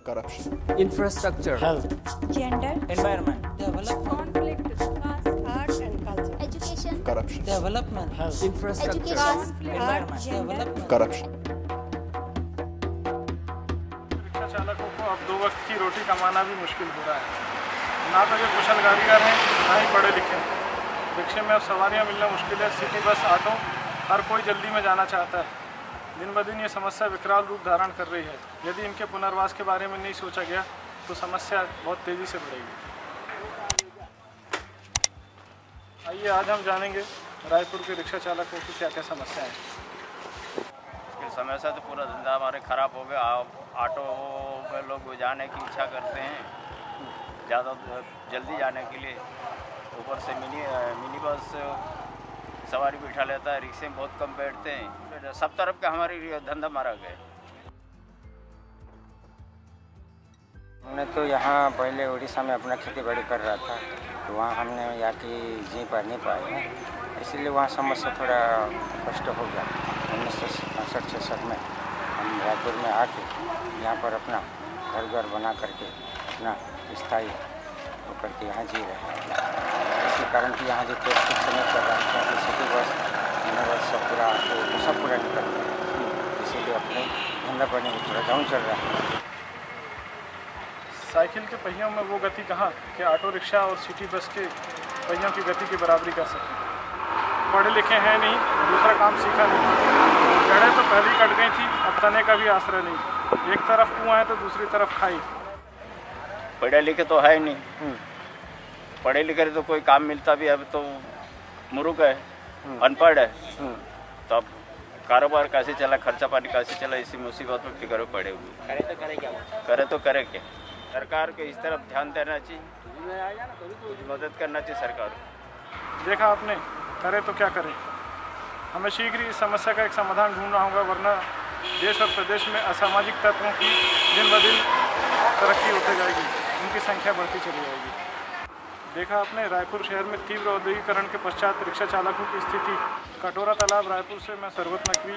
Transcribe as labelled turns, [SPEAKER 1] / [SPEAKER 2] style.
[SPEAKER 1] corruption,
[SPEAKER 2] infrastructure,
[SPEAKER 3] health,
[SPEAKER 4] gender,
[SPEAKER 2] environment,
[SPEAKER 3] development,
[SPEAKER 4] conflict, caste, arts and culture,
[SPEAKER 5] education,
[SPEAKER 1] corruption,
[SPEAKER 3] development, health,
[SPEAKER 2] infrastructure,
[SPEAKER 5] Education.
[SPEAKER 2] environment,
[SPEAKER 3] development,
[SPEAKER 1] corruption.
[SPEAKER 6] Rickshaw चालकों को अब 2 वक्त की रोटी कमाना भी मुश्किल हो रहा है। ना तो ये कुशल कारीगर हैं, ना ही पढ़े लिखे हैं। रिक्शे में अब सवारियां मिलना मुश्किल है। सिटी बस, ऑटो, हर कोई जल्दी में जाना चाहता है। दिन ब दिन ये समस्या विकराल रूप धारण कर रही है। यदि इनके पुनर्वास के बारे में नहीं सोचा गया तो समस्या बहुत तेज़ी से बढ़ेगी। आइए आज हम जानेंगे रायपुर के रिक्शा चालकों की क्या क्या समस्या है।
[SPEAKER 7] इसकी समस्या तो पूरा धंधा हमारे ख़राब हो गया। ऑटो में लोग जाने की इच्छा करते हैं ज़्यादा जल्दी जाने के लिए, ऊपर से मिनी बस सवारी बिठा लेता है। रिक्शे में बहुत कम बैठते हैं। सब तरफ का हमारी धंधा मारा गया।
[SPEAKER 8] हमने तो यहाँ पहले उड़ीसा में अपना खेती बाड़ी कर रहा था, तो वहाँ हमने यहाँ की जी पर नहीं पाए हैं, इसीलिए वहाँ समस्या थोड़ा कष्ट हो गया। 1965 में हम रायपुर में आके यहाँ पर अपना घर बना करके अपना स्थायी होकर के यहाँ जी रहे हैं। इसी कारण कि यहाँ जो टैक्स ठीक से नहीं कर रहा है, क्योंकि सिटी बस मिनी बस सब पूरा निकल रहा है, इसीलिए अपने धंधा करने में थोड़ा डाउन चल रहा है।
[SPEAKER 6] साइकिल के पहियों में वो गति कहाँ कि ऑटो रिक्शा और सिटी बस के पहियों की गति की बराबरी कर सकें। पढ़े लिखे हैं नहीं, दूसरा काम सीखा नहीं। जड़ें तो पहले ही कट गई थी, अब तने का भी आसरा नहीं। एक तरफ कुआं है तो दूसरी तरफ खाई।
[SPEAKER 7] पढ़े लिखे तो है नहीं, पढ़े लिखे तो कोई काम मिलता भी, अब तो मुर्ख है, अनपढ़ है, तो अब कारोबार कैसे चला, खर्चा पानी कैसे चला, इसी मुसीबत में फिक्र पड़े हुए। करे तो करे क्या। सरकार को इस तरफ ध्यान देना चाहिए, मदद करना चाहिए सरकार को।
[SPEAKER 6] देखा आपने, करे तो क्या करें। हमें शीघ्र ही इस समस्या का एक समाधान ढूंढना होगा, वरना देश और प्रदेश में असामाजिक तत्वों की दिन ब दिन तरक्की होती जाएगी, उनकी संख्या बढ़ती चली जाएगी। देखा आपने, रायपुर शहर में तीव्र औद्योगिकरण के पश्चात रिक्शा चालकों की स्थिति। कटोरा तालाब, रायपुर से मैं सरवत नकवी।